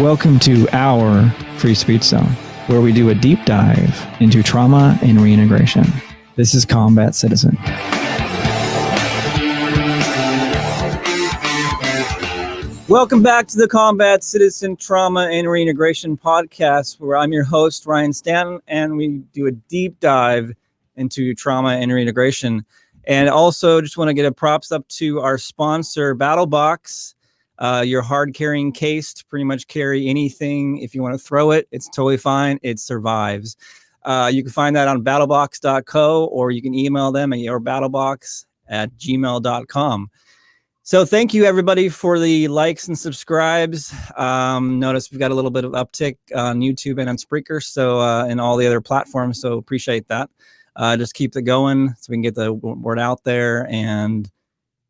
Welcome to our Free Speech Zone, where we do a deep dive into trauma and reintegration. This is Combat Citizen. Welcome back to the Combat Citizen Trauma and Reintegration Podcast, where I'm your host, Ryan Stanton, and we do a deep dive into trauma and reintegration. And also just want to get a props up to our sponsor, BattleBox. Your hard carrying case to pretty much carry anything. If you want to throw it, it's totally fine. It survives. You can find that on battlebox.co, or you can email them at yourbattlebox@gmail.com. So thank you everybody for the likes and subscribes. Notice we've got a little bit of uptick on YouTube and on Spreaker, so and all the other platforms. So appreciate that. Just keep it going so we can get the word out there and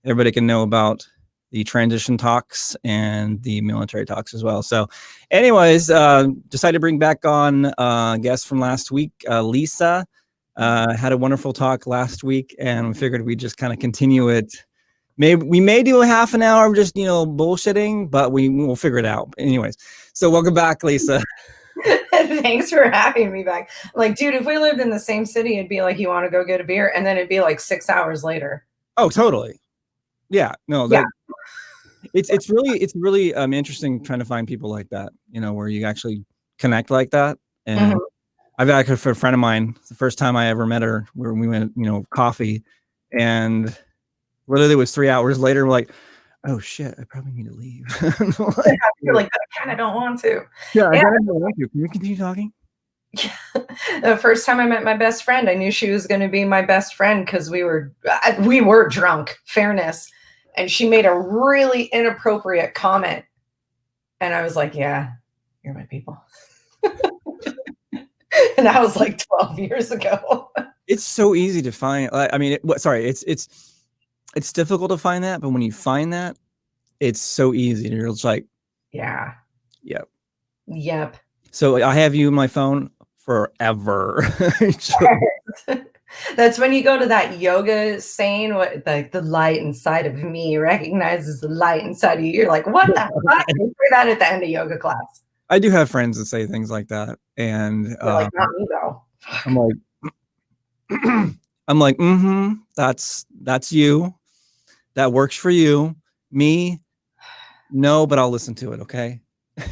everybody can know about the transition talks and the military talks as well. So anyways, decided to bring back on guest from last week, Lisa. Had a wonderful talk last week, and we figured we'd just kind of continue it. We may do a half an hour of just, bullshitting, but we'll figure it out. Anyways, so welcome back, Lisa. Thanks for having me back. Like, dude, if we lived in the same city, it'd be like, you want to go get a beer? And then it'd be like 6 hours later. Oh, totally. Yeah, no, Yeah. It's really interesting trying to find people like that, where you actually connect like that. And I've actually, for a friend of mine, the first time I ever met her, where we went, coffee, and literally it was 3 hours later, we're like, oh shit, I probably need to leave. You're like, I kind of don't want to. Yeah, I don't want to. Can we continue talking? The first time I met my best friend, I knew she was going to be my best friend because we were drunk, fairness. And she made a really inappropriate comment. And I was like, yeah, you're my people. And that was like 12 years ago. It's so easy to find. I mean, it's difficult to find that. But when you find that, it's so easy. You're just like, yeah. Yep. So I have you in my phone forever. That's when you go to that yoga saying, what, like, the light inside of me recognizes the light inside of you. You're like, what the fuck? I hear that at the end of yoga class. I do have friends that say things like that, and like, not me though. I'm like, that's you. That works for you. Me, no, but I'll listen to it. Okay,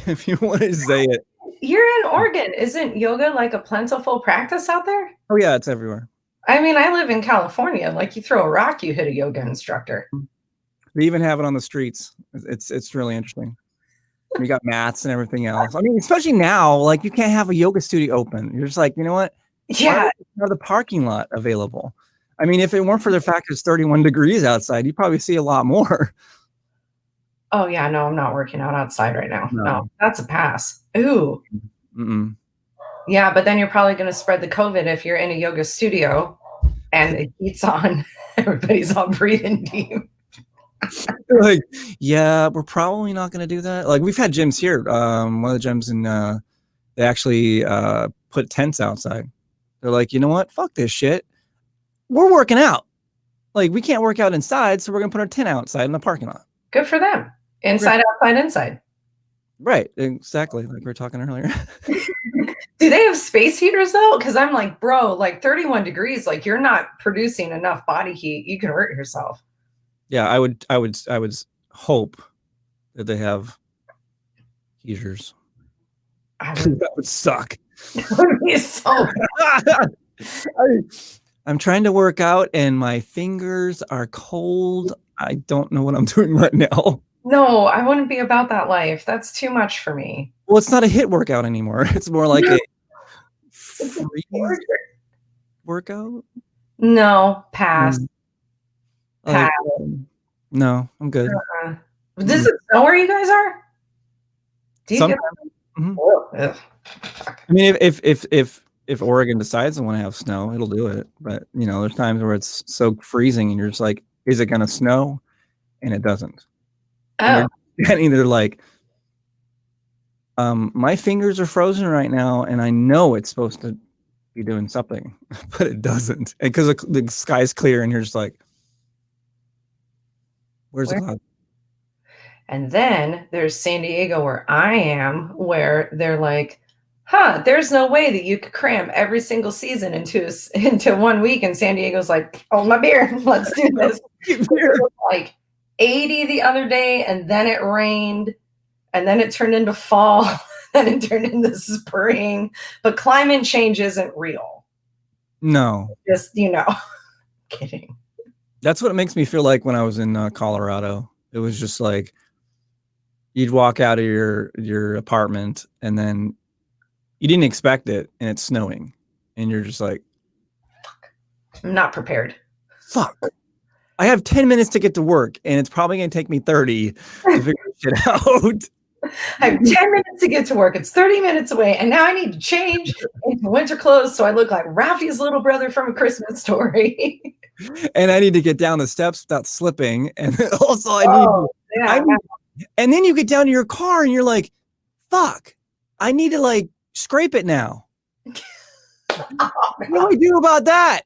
if you want to say it. You're in Oregon. Isn't yoga like a plentiful practice out there? Oh yeah, it's everywhere. I mean, I live in California. Like, you throw a rock, you hit a yoga instructor. They even have it on the streets. It's really interesting. You got mats and everything else. I mean, especially now, like, you can't have a yoga studio open. You're just like, you know what? Yeah. Have the parking lot available. I mean, if it weren't for the fact it's 31 degrees outside, you'd probably see a lot more. Oh yeah, no, I'm not working out outside right now. No, that's a pass. Ooh. Yeah, but then you're probably going to spread the COVID if you're in a yoga studio and the heat's on. Everybody's all breathing deep. Like, yeah, we're probably not going to do that. Like, we've had gyms here. One of the gyms they actually put tents outside. They're like, you know what? Fuck this shit. We're working out. Like, we can't work out inside, so we're going to put our tent outside in the parking lot. Good for them. Inside, outside, inside. Right, exactly, like we were talking earlier. Do they have space heaters though? Because I'm like, bro, like 31 degrees, like, you're not producing enough body heat. You can hurt yourself. Yeah, I would hope that they have heaters. That would suck. That would be so I'm trying to work out and my fingers are cold. I don't know what I'm doing right now. No, I wouldn't be about that life. That's too much for me. Well, it's not a HIIT workout anymore. It's more like a freeze workout. No, pass. Pass. No, I'm good. Does it know where you guys are? Do you get I mean, if Oregon decides they want to have snow, it'll do it. But there's times where it's so freezing and you're just like, is it going to snow? And it doesn't. Oh. And they're like, my fingers are frozen right now, and I know it's supposed to be doing something, but it doesn't. Because the sky's clear, and you're just like, where's the cloud? And then there's San Diego where I am, where they're like, huh, there's no way that you could cram every single season into 1 week. And San Diego's like, oh, my beer, let's do this. It was like 80 the other day, and then it rained, and then it turned into fall, and it turned into spring. But climate change isn't real. No. Just, kidding. That's what it makes me feel like when I was in Colorado. It was just like you'd walk out of your apartment and then you didn't expect it and it's snowing and you're just like, I'm not prepared. Fuck. I have 10 minutes to get to work and it's probably going to take me 30 to figure shit out. I have 10 minutes to get to work. It's 30 minutes away. And now I need to change into winter clothes so I look like Ralphie's little brother from A Christmas Story. And I need to get down the steps without slipping. And also I need and then you get down to your car and you're like, fuck, I need to like scrape it now. What do I do about that?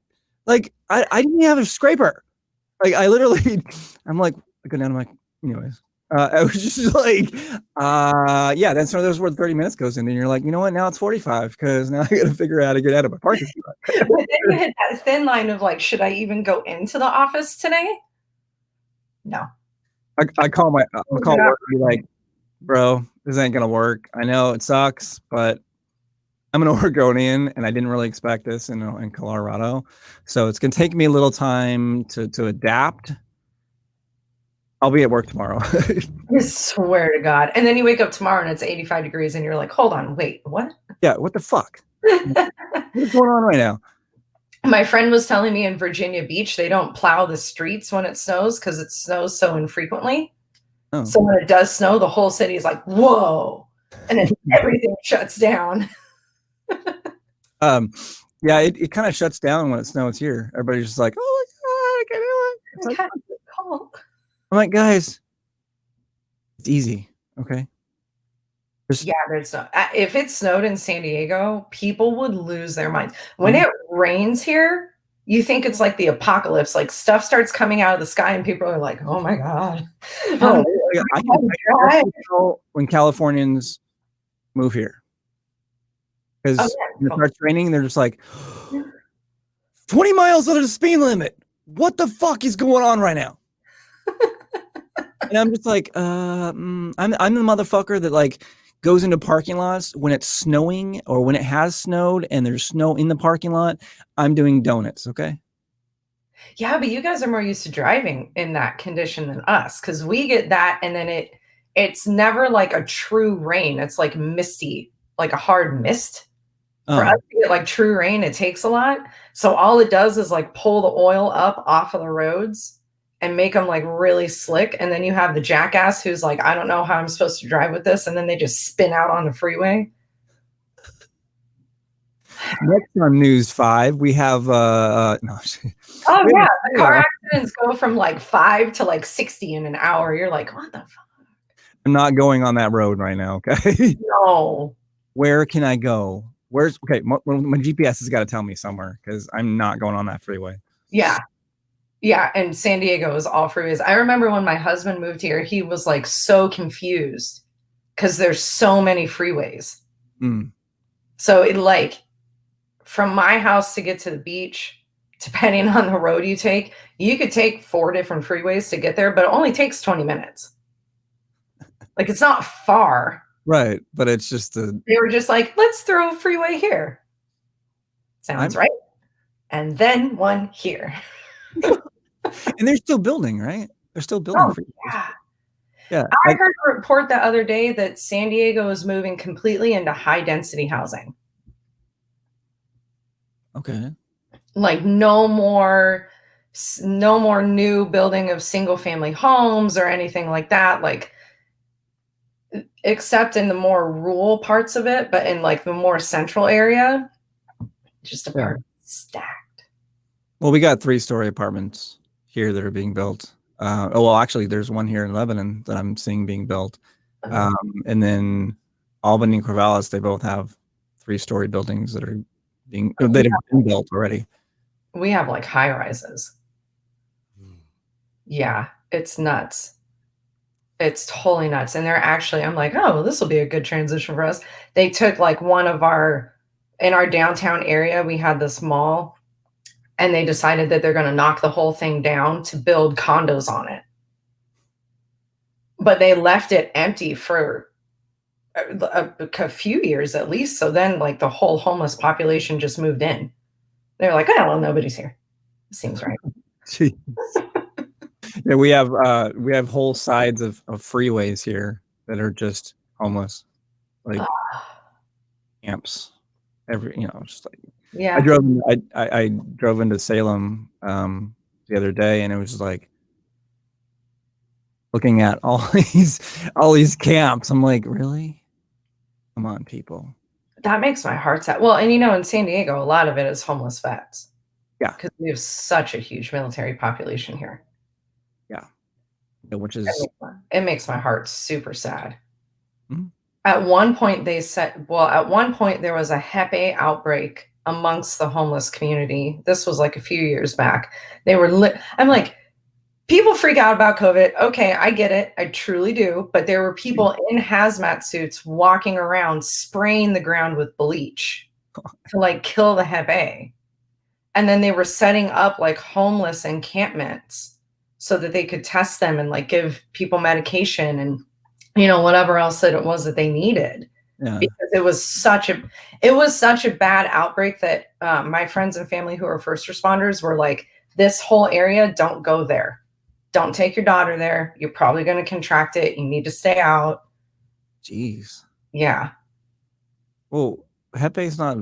Like, I didn't have a scraper. Like, I'm like, I go down to my, anyways. I was just like, yeah, that's where the 30 minutes goes in. And you're like, you know what? Now it's 45 because now I got to figure out how to get out of my parking spot. But then you hit that thin line of like, should I even go into the office today? No. I call work and be like, bro, this ain't gonna work. I know it sucks, but I'm an Oregonian and I didn't really expect this in Colorado. So it's gonna take me a little time to adapt. I'll be at work tomorrow. I swear to God. And then you wake up tomorrow and it's 85 degrees and you're like, hold on, wait, what? Yeah, what the fuck? What's going on right now? My friend was telling me in Virginia Beach, they don't plow the streets when it snows because it snows so infrequently. Oh. So when it does snow, the whole city is like, whoa. And then everything shuts down. Yeah, it kind of shuts down when it snows here. Everybody's just like, oh my God, I can do it. It's cold. I'm like, guys, it's easy. Okay. Yeah, there's no, if it snowed in San Diego, people would lose their minds. When it rains here, you think it's like the apocalypse. Like stuff starts coming out of the sky and people are like, oh my God. I can tell when Californians move here. Because when it starts raining, they're just like 20 miles under the speed limit. What the fuck is going on right now? And I'm just like, I'm the motherfucker that like goes into parking lots when it's snowing or when it has snowed and there's snow in the parking lot. I'm doing donuts. Okay. Yeah, but you guys are more used to driving in that condition than us because we get that and then it's never like a true rain. It's like misty, like a hard mist. For us to get like true rain, it takes a lot. So all it does is like pull the oil up off of the roads and make them like really slick. And then you have the jackass who's like, I don't know how I'm supposed to drive with this. And then they just spin out on the freeway. Next on News 5, we have the car accidents go from like 5 to like 60 in an hour. You're like, what the fuck? I'm not going on that road right now. Okay. No. Where can I go? My GPS has got to tell me somewhere because I'm not going on that freeway. Yeah. Yeah. And San Diego is all freeways. I remember when my husband moved here, he was like so confused because there's so many freeways. So it like from my house to get to the beach, depending on the road you could take 4 different freeways to get there, but it only takes 20 minutes. Like it's not far. Right, but it's just they were just like, let's throw a freeway here. Sounds right. And then one here. And they're still building, right? They're still building. Yeah. I heard a report the other day that San Diego is moving completely into high density housing. Okay. Like no more new building of single family homes or anything like that. Like except in the more rural parts of it, but in like the more central area, just stacked. Well, we got 3-story apartments here that are being built. Actually, there's one here in Lebanon that I'm seeing being built. And then Albany and Corvallis, they both have 3-story buildings that have been built already. We have like high rises. Yeah, it's nuts. It's totally nuts. And they're actually, I'm like, oh, this will be a good transition for us. They took like in our downtown area, we had this mall, and they decided that they're going to knock the whole thing down to build condos on it. But they left it empty for a few years at least. So then like the whole homeless population just moved in. They're like, oh, well, nobody's here. Seems right. Jeez. Yeah, we have whole sides of freeways here that are just homeless, like camps. Just like Yeah. I drove into Salem the other day, and it was like looking at all these camps. I'm like, really? Come on, people. That makes my heart sad. Well, and in San Diego, a lot of it is homeless vets. Yeah. Because we have such a huge military population here. Yeah. Which is it makes my heart super sad. Mm-hmm. At one point there was a Hep A outbreak amongst the homeless community. This was like a few years back. I'm like, people freak out about COVID. Okay, I get it. I truly do. But there were people in hazmat suits walking around spraying the ground with bleach to like kill the Hep A. And then they were setting up like homeless encampments so that they could test them and like give people medication and whatever else that it was that they needed. Yeah. Because it was such a bad outbreak that my friends and family who are first responders were like, this whole area, don't go there. Don't take your daughter there. You're probably going to contract it. You need to stay out. Jeez. Yeah. Well, Hep A is not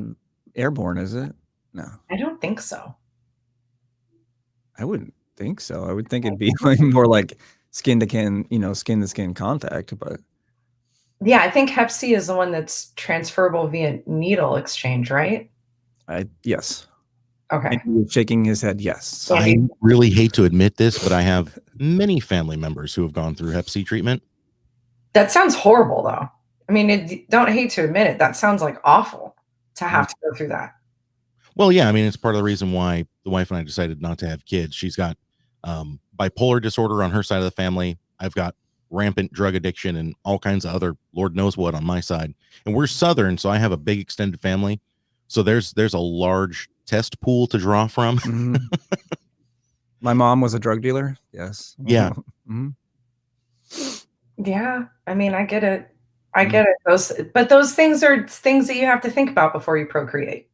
airborne, is it? No. I don't think so. I wouldn't think so. I would think it'd be like more like skin to skin contact, but yeah, I think Hep C is the one that's transferable via needle exchange, right? Yes. Okay. He was shaking his head. Yes. I really hate to admit this, but I have many family members who have gone through Hep C treatment. That sounds horrible, though. I mean, don't hate to admit it. That sounds like awful to have to go through that. Well, yeah, I mean, it's part of the reason why the wife and I decided not to have kids. She's got bipolar disorder on her side of the family. I've got rampant drug addiction and all kinds of other Lord knows what on my side. And we're Southern, so I have a big extended family. So there's a large test pool to draw from. Mm-hmm. My mom was a drug dealer. Yes. Yeah. Mm-hmm. Yeah. I mean, I get it. I get it. Those things are things that you have to think about before you procreate.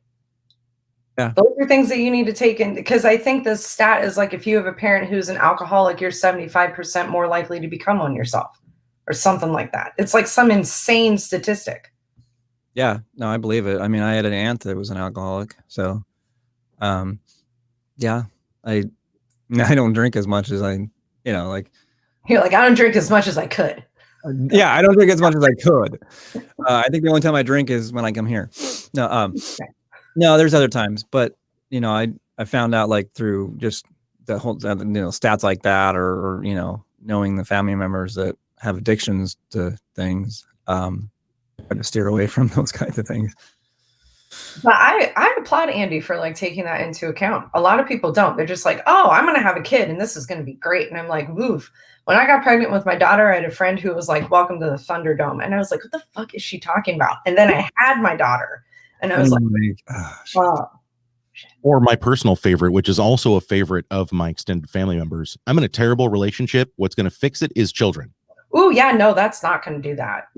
Yeah. Those are things that you need to take in, because I think the stat is like, if you have a parent who's an alcoholic, you're 75% more likely to become one yourself or something like that. It's like some insane statistic. Yeah, no, I believe it. I mean, I had an aunt that was an alcoholic. So, yeah, I don't drink as much as like, you're like, I don't drink as much as I could. Yeah, I don't drink as much as I could. I think the only time I drink is when I come here. No, no, there's other times, but I found out like through just the whole stats like that, or knowing the family members that have addictions to things. Try to steer away from those kinds of things. But I applaud Andy for like taking that into account. A lot of people don't. They're just like, oh, I'm gonna have a kid and this is gonna be great. And I'm like, woof. When I got pregnant with my daughter, I had a friend who was like, welcome to the Thunderdome. And I was like, what the fuck is she talking about? And then I had my daughter. And I was or my personal favorite, which is also a favorite of my extended family members. I'm in a terrible relationship. What's going to fix it is children. Oh, yeah. No, that's not going to do that.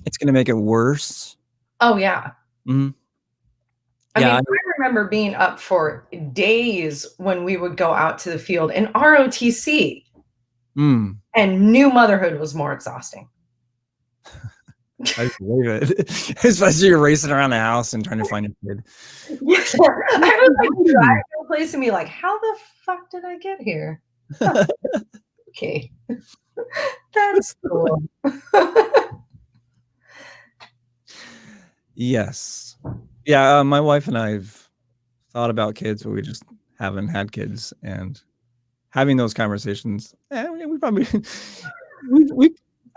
It's going to make it worse. Oh, yeah. Mm-hmm. I mean, I remember being up for days when we would go out to the field in ROTC. And new motherhood was more exhausting. I believe it. Especially you're racing around the house and trying to find a kid. I was like driving to a place and be like, how the fuck did I get here? Okay. That's cool. Yes. Yeah, my wife and I've thought about kids, but we just haven't had kids. And having those conversations, we probably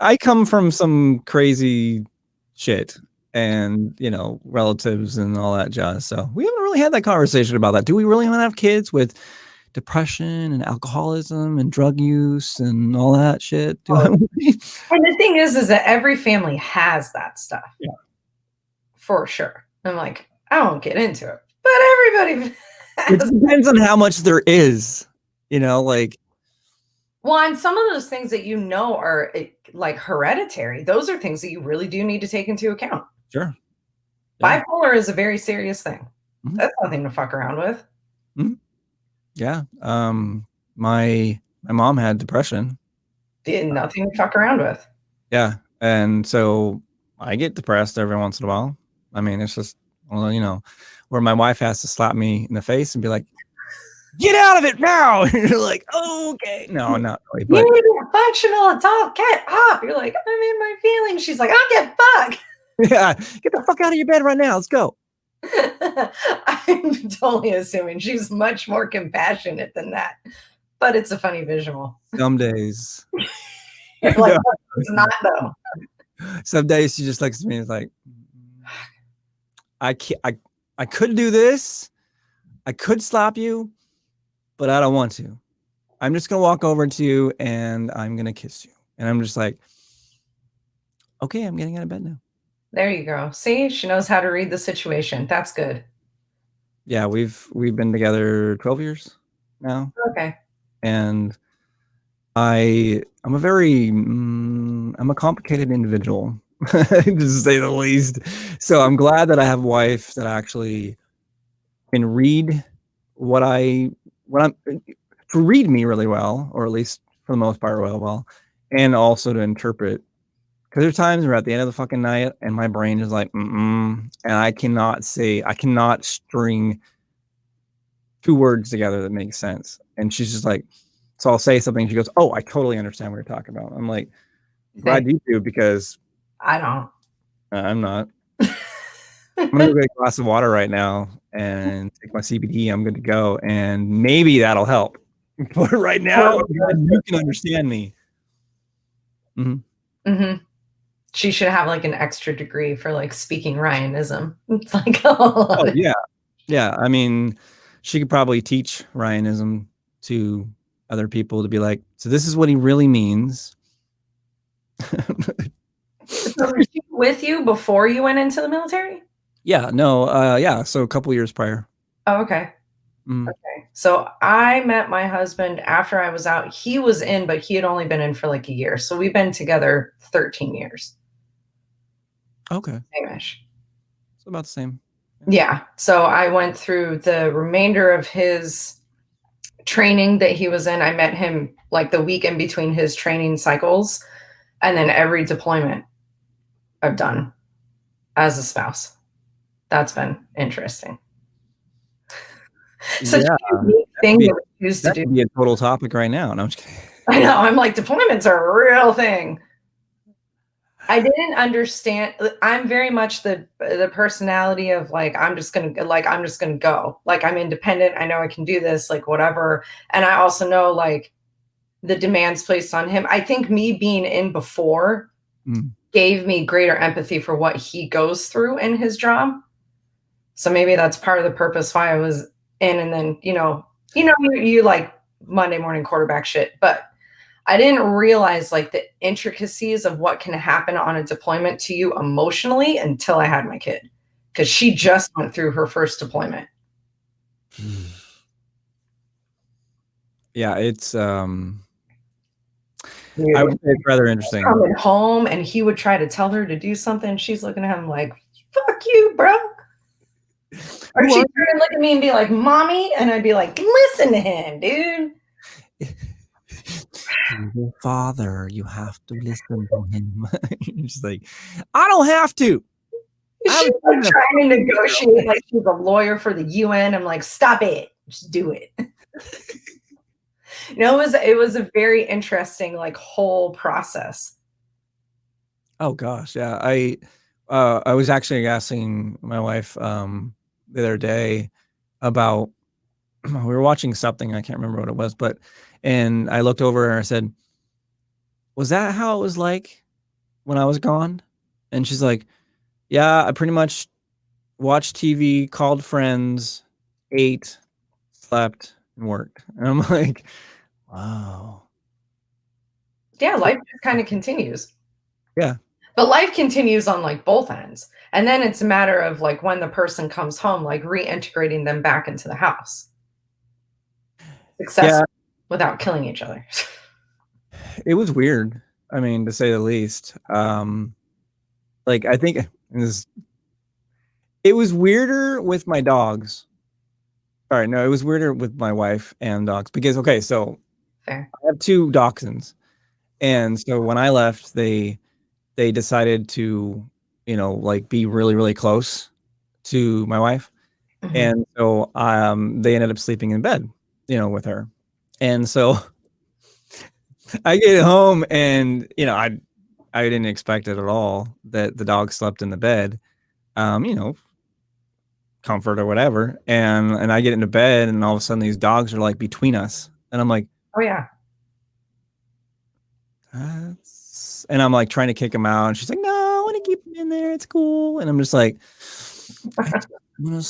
I come from some crazy shit and, relatives and all that jazz. So we haven't really had that conversation about that. Do we really want to have kids with depression and alcoholism and drug use and all that shit. And the thing is that every family has that stuff. Yeah. For sure. I'm like, I won't get into it, but everybody has. It depends on how much there is, like. Well, and some of those things that are like hereditary, those are things that you really do need to take into account. Sure. Yeah. Bipolar is a very serious thing. Mm-hmm. That's nothing to fuck around with. Mm-hmm. Yeah. My mom had depression. Nothing to fuck around with. Yeah. And so I get depressed every once in a while. I mean, it's just, where my wife has to slap me in the face and be like, get out of it now. And you're like, oh, okay. No, not really. But you need to be functional adult. Get up. You're like, I'm in my feelings. She's like, I'll get fucked. Yeah. Get the fuck out of your bed right now. Let's go. I'm totally assuming she's much more compassionate than that. But it's a funny visual. Some days. You're like, no, it's not though. Some days she just looks at me and is like, I could do this. I could slap you, but I don't want to. I'm just going to walk over to you and I'm going to kiss you. And I'm just like, okay, I'm getting out of bed now. There you go. See, she knows how to read the situation. That's good. Yeah, we've been together 12 years now. Okay. And I'm a complicated individual, to say the least. So I'm glad that I have a wife that actually can read to read me really well, or at least for the most part well, and also to interpret. Because there's times where at the end of the fucking night and my brain is like, and I cannot string two words together that make sense. And she's just like, so I'll say something. She goes, oh, I totally understand what you're talking about. I'm like, glad you do, because I don't. I'm not. I'm going to get a glass of water right now and take my CBD. I'm good to go. And maybe that'll help. But right now, you can understand me. Mm-hmm. Mm-hmm. She should have like an extra degree for like speaking Ryanism. It's like, oh yeah. Yeah. I mean, she could probably teach Ryanism to other people to be like, so this is what he really means. So was she with you before you went into the military? Yeah, no, yeah. So a couple years prior. Oh, okay. Okay. So I met my husband after I was out. He was in, but he had only been in for like a year. So we've been together 13 years. Okay. Same-ish. It's about the same. Yeah. So I went through the remainder of his training that he was in. I met him like the week in between his training cycles. And then every deployment I've done as a spouse. That's been interesting. Such a unique thing that we used to do. That could be a total topic right now. No, I'm just kidding. I know. I'm like, deployments are a real thing. I didn't understand. I'm very much the personality of like, I'm just gonna go. Like, I'm independent. I know I can do this, like whatever. And I also know like the demands placed on him. I think me being in before gave me greater empathy for what he goes through in his job. So maybe that's part of the purpose why I was in. And then, you like Monday morning quarterback shit, but I didn't realize like the intricacies of what can happen on a deployment to you emotionally until I had my kid, because she just went through her first deployment. Yeah, it's I would say it's rather interesting. Coming home and he would try to tell her to do something. She's looking at him like, fuck you, bro. Or she'd turn and look at me and be like, mommy. And I'd be like, listen to him, dude. Your father, you have to listen to him. You're just like, I don't have to. She's like trying to negotiate like she's a lawyer for the UN. I'm like, stop it. Just do it. It was a very interesting like whole process. Oh gosh, yeah. I was actually asking my wife the other day about, we were watching something, I can't remember what it was, and I looked over and I said, was that how it was like when I was gone? And she's like, yeah, I pretty much watched TV, called friends, ate, slept, and worked. And I'm like, wow. Yeah, life just kind of continues. Yeah. But life continues on like both ends. And then it's a matter of like when the person comes home, like reintegrating them back into the house. Successfully without killing each other. It was weird. I mean, to say the least. Like I think it was weirder with my dogs. All right, no, it was weirder with my wife and dogs because okay, so Fair. I have 2 dachshunds, and so when I left, they decided to, you know, like be really really close to my wife, and so they ended up sleeping in bed, you know, with her, and so I get home and you know I didn't expect it at all that the dog slept in the bed, you know, comfort or whatever, and I get into bed and all of a sudden these dogs are like between us and I'm like, oh yeah, and I'm like trying to kick him out and she's like, no, I want to keep him in there, it's cool, and I'm just like, I'm gonna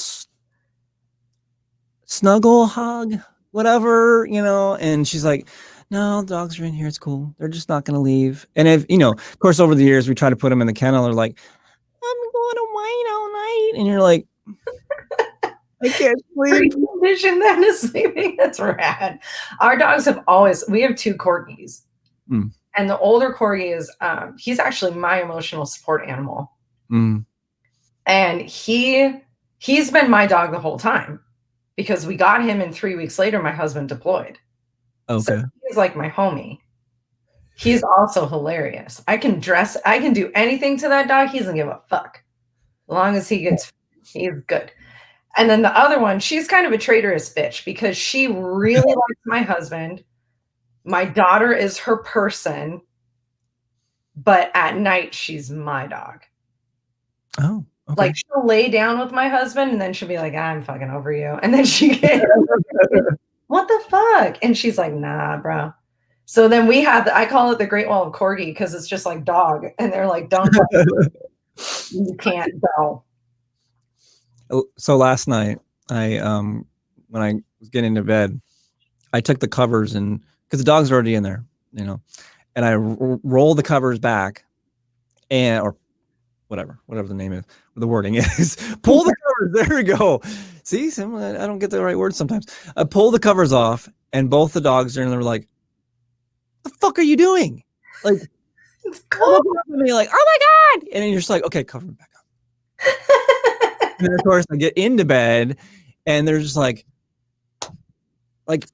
snuggle, hug, whatever, you know, and she's like, no, the dogs are in here, it's cool, they're just not gonna leave. And if you know, of course over the years we try to put them in the kennel, they're like, I'm going to whine all night, and you're like, I can't sleep. Condition them to sleeping. That's rad. Our dogs have always, we have 2 corgis. And the older corgi is, he's actually my emotional support animal. And he's been my dog the whole time because we got him and 3 weeks later, my husband deployed. Okay. So he's like my homie. He's also hilarious. I can do anything to that dog. He doesn't give a fuck. As long as he's good. And then the other one, she's kind of a traitorous bitch because she really likes my husband. My daughter is her person, but at night she's my dog. Oh, okay. Like she'll lay down with my husband and then she'll be like, I'm fucking over you. And then she gets, what the fuck? And she's like, nah, bro. So then we have, I call it the Great Wall of Corgi because it's just like dog. And they're like, don't, you can't go. So last night, I when I was getting into bed, I took the covers and because the dog's already in there, you know, and I roll the covers back, and or whatever the name is, the wording is, pull the covers. There we go. See, I don't get the right word sometimes. I pull the covers off, and both the dogs are in there like, "The fuck are you doing?" Like, looking up at me like, "Oh my god!" And then you're just like, "Okay, cover me back up." And then of course I get into bed and they're just like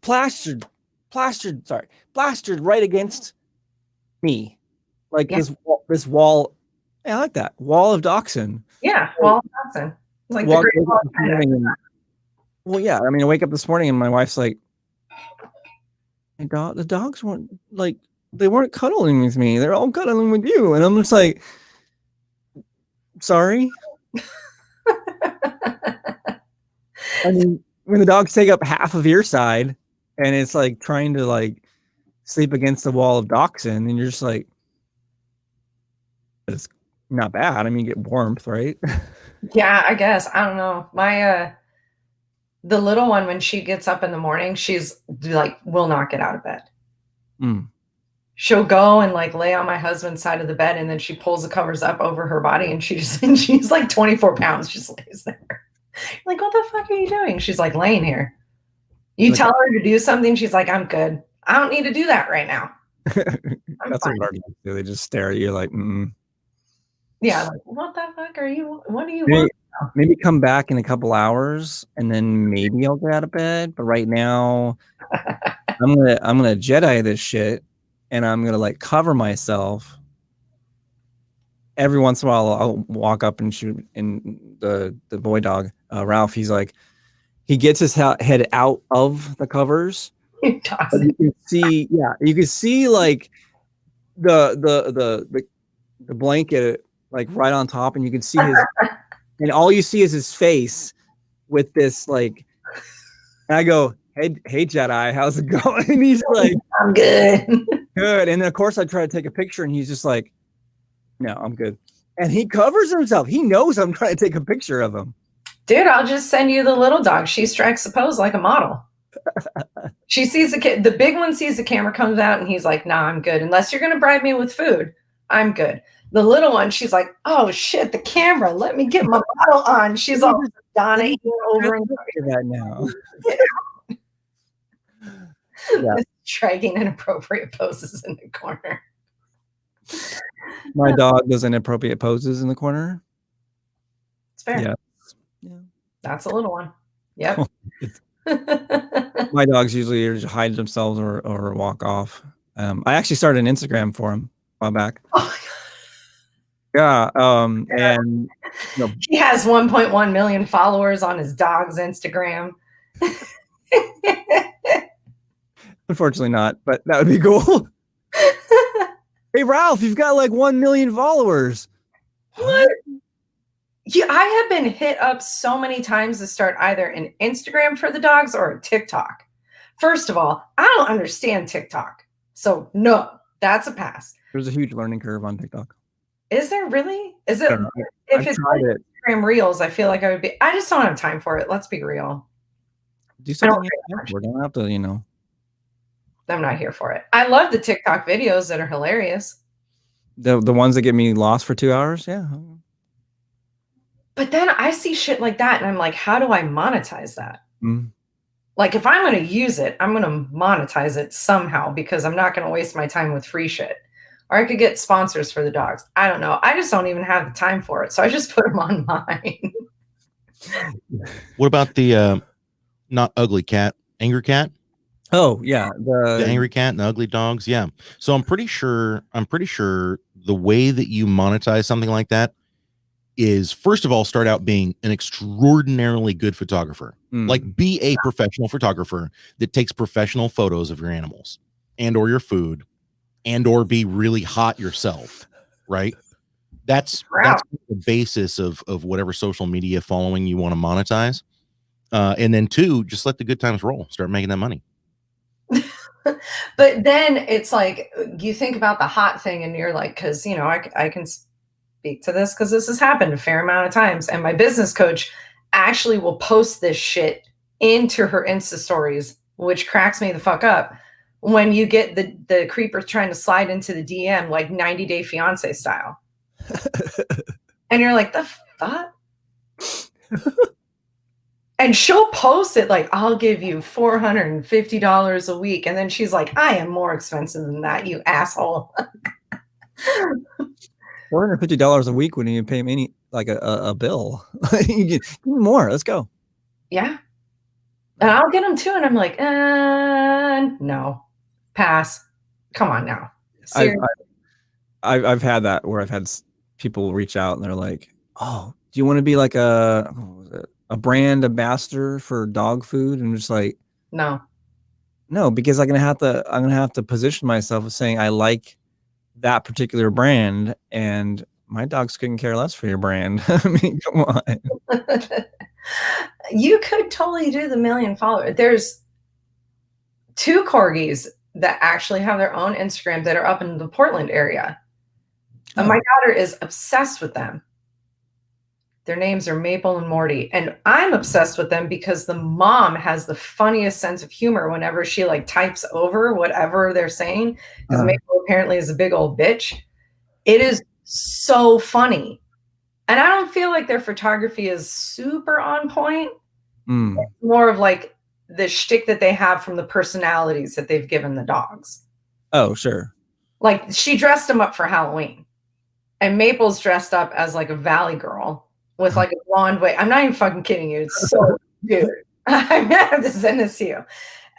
plastered right against me. Like this wall. Yeah, I like that. Wall of dachshund. Yeah, wall of dachshund. Like the Great Wall of China. Well, yeah. I mean, I wake up this morning and my wife's like, the dogs weren't like, they weren't cuddling with me. They're all cuddling with you. And I'm just like, sorry. I mean, when the dogs take up half of your side and it's like trying to like sleep against the wall of dachshund and you're just like, it's not bad. I mean, you get warmth, right? Yeah, I guess. I don't know. My, the little one, when she gets up in the morning, she's like, will not get out of bed. She'll go and like lay on my husband's side of the bed and then she pulls the covers up over her body and she's like 24 pounds, just lays there. Like, what the fuck are you doing? She's like laying here. You tell her to do something, she's like, I'm good. I don't need to do that right now. That's what dogs do. They just stare at you like, Yeah, like, what the fuck are you? What do you want? Maybe come back in a couple hours and then maybe I'll get out of bed. But right now, I'm gonna Jedi this shit and I'm gonna like cover myself. Every once in a while, I'll walk up and shoot. And the boy dog, Ralph, he's like, he gets his head out of the covers. You can see, you can see like the blanket like right on top, and you can see his, and all you see is his face with this like. And I go, hey Jedi, how's it going? And he's like, I'm good. Good. And then of course I try to take a picture, and he's just like, no, I'm good. And he covers himself. He knows I'm trying to take a picture of him. Dude, I'll just send you the little dog. She strikes the pose like a model. She sees the big one sees the camera comes out and he's like, nah, I'm good. Unless you're going to bribe me with food, I'm good. The little one, she's like, oh shit, the camera, let me get my bottle on. She's all Donna over and that now. Yeah. Dragging inappropriate poses in the corner. My dog does inappropriate poses in the corner. It's fair. Yeah. That's a little one. Yep. My dogs usually either hide themselves or walk off. I actually started an Instagram for him a while back. Oh, yeah. And he has 1.1 million followers on his dog's Instagram. Unfortunately not, but that would be cool. Hey, Ralph, you've got like 1 million followers. What? Yeah, I have been hit up so many times to start either an Instagram for the dogs or a TikTok. First of all, I don't understand TikTok. So no, that's a pass. There's a huge learning curve on TikTok. Is there really? Is it? If it's like Instagram Reels, I feel like I would be. I just don't have time for it. Let's be real. Do something you don't have to, I'm not here for it. I love the TikTok videos that are hilarious. The ones that get me lost for 2 hours, yeah. But then I see shit like that, and I'm like, how do I monetize that? Mm. Like, if I'm going to use it, I'm going to monetize it somehow because I'm not going to waste my time with free shit. Or I could get sponsors for the dogs. I don't know. I just don't even have the time for it. So I just put them on mine. What about the not ugly cat, angry cat? Oh, yeah. The angry cat and the ugly dogs. Yeah. So I'm pretty sure the way that you monetize something like that is, first of all, start out being an extraordinarily good photographer. Like, be a professional photographer that takes professional photos of your animals and or your food and or be really hot yourself, right? That's the basis of whatever social media following you want to monetize. And then 2, just let the good times roll. Start making that money. But then it's like, you think about the hot thing and you're like, because, I can speak to this because this has happened a fair amount of times. And my business coach actually will post this shit into her Insta stories, which cracks me the fuck up. When you get the creeper trying to slide into the DM like 90 Day Fiance style. And you're like, the fuck? And she'll post it like, I'll give you $450 a week. And then she's like, I am more expensive than that, you asshole. $450 a week wouldn't even pay me a bill. You get more. Let's go. Yeah. And I'll get them too. And I'm like, no, pass. Come on now. I've had that where I've had people reach out and they're like, oh, do you want to be like a brand ambassador for dog food? And I'm just like, no, because I'm gonna have to position myself as saying I like that particular brand, and my dogs couldn't care less for your brand. I mean, come on. You could totally do the million followers. There's 2 corgis that actually have their own Instagram that are up in the Portland area. Oh. And my daughter is obsessed with them. Their names are Maple and Morty. And I'm obsessed with them because the mom has the funniest sense of humor whenever she like types over whatever they're saying. Because Maple apparently is a big old bitch. It is so funny. And I don't feel like their photography is super on point. It's more of like the shtick that they have from the personalities that they've given the dogs. Oh, sure. Like, she dressed them up for Halloween. And Maple's dressed up as like a valley girl with like a blonde wig. I'm not even fucking kidding you. It's so dude. I'm gonna have to send this to you.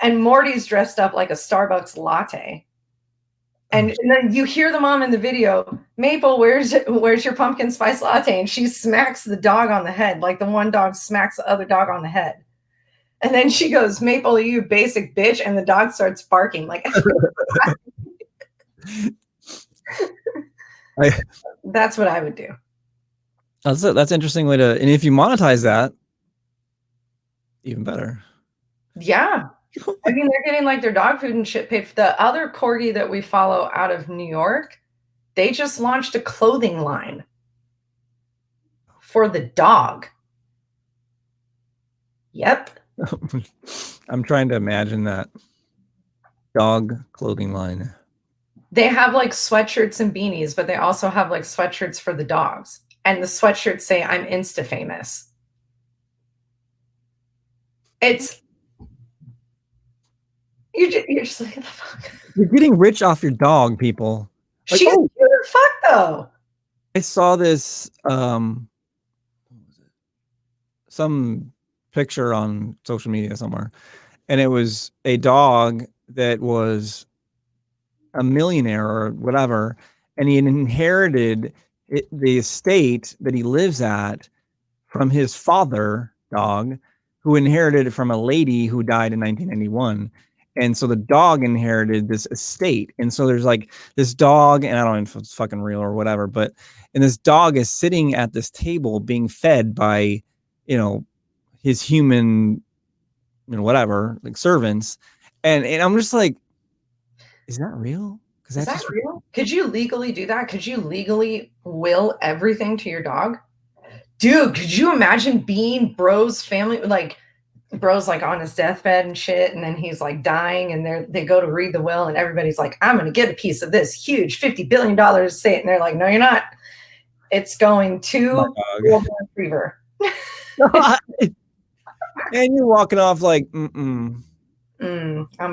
And Morty's dressed up like a Starbucks latte. And then you hear the mom in the video, Maple, where's your pumpkin spice latte? And she smacks the dog on the head, like the one dog smacks the other dog on the head. And then she goes, Maple, you basic bitch. And the dog starts barking like, that's what I would do. That's an interesting way to, and if you monetize that, even better. Yeah. I mean, they're getting like their dog food and shit paid. The other corgi that we follow out of New York, they just launched a clothing line for the dog. Yep. I'm trying to imagine that dog clothing line. They have like sweatshirts and beanies, but they also have like sweatshirts for the dogs. And the sweatshirts say, I'm Insta famous. It's, you're just like, what the fuck? You're getting rich off your dog, people. Like, she's cute as fuck though. I saw this, some picture on social media somewhere, and it was a dog that was a millionaire or whatever, and he had inherited the estate that he lives at from his father dog, who inherited it from a lady who died in 1991. And so the dog inherited this estate. And so there's like this dog, and I don't know if it's fucking real or whatever, but and this dog is sitting at this table being fed by, his human, whatever, like servants. And I'm just like, is that real? Is that real? Could you legally do that? Could you legally will everything to your dog? Dude, could you imagine being Bro's family? Like, Bro's like on his deathbed and shit, and then he's like dying, and they go to read the will, and everybody's like, I'm gonna get a piece of this huge $50 billion estate. And they're like, no, you're not. It's going to Golden Retriever. And you're walking off like, I'm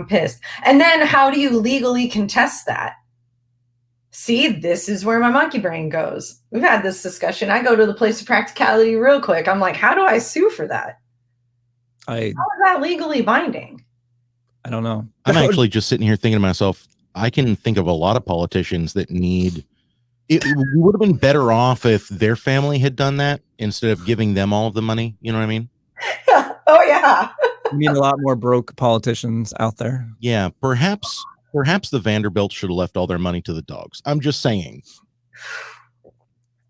pissed. And then how do you legally contest that? See, this is where my monkey brain goes. We've had this discussion. I go to the place of practicality real quick. I'm like, how do I sue for that? How is that legally binding? I don't know. I'm actually just sitting here thinking to myself, I can think of a lot of politicians that need it. Would have been better off if their family had done that instead of giving them all of the money. You know what I mean? Oh yeah. We need a lot more broke politicians out there. Yeah, perhaps the Vanderbilts should have left all their money to the dogs. I'm just saying.